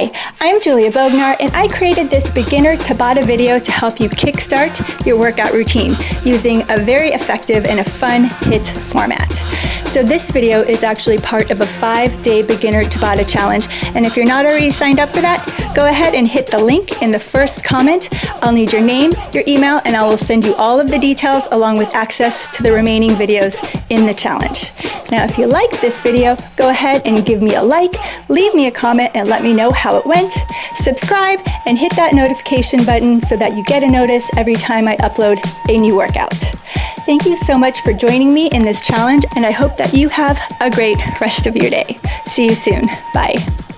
Hi, I'm Julia Bognar, and I created this beginner Tabata video to help you kickstart your workout routine using a very effective and a fun HIIT format. So this video is actually part of a 5-day beginner Tabata challenge, and if you're not already signed up for that, go ahead and hit the link in the first comment. I'll need your name, your email, and I will send you all of the details along with access to the remaining videos in the challenge. Now, if you like this video, go ahead and give me a like, leave me a comment, and let me know how it went. Subscribe and hit that notification button so that you get a notice every time I upload a new workout. Thank you so much for joining me in this challenge, and I hope that you have a great rest of your day. See you soon. Bye.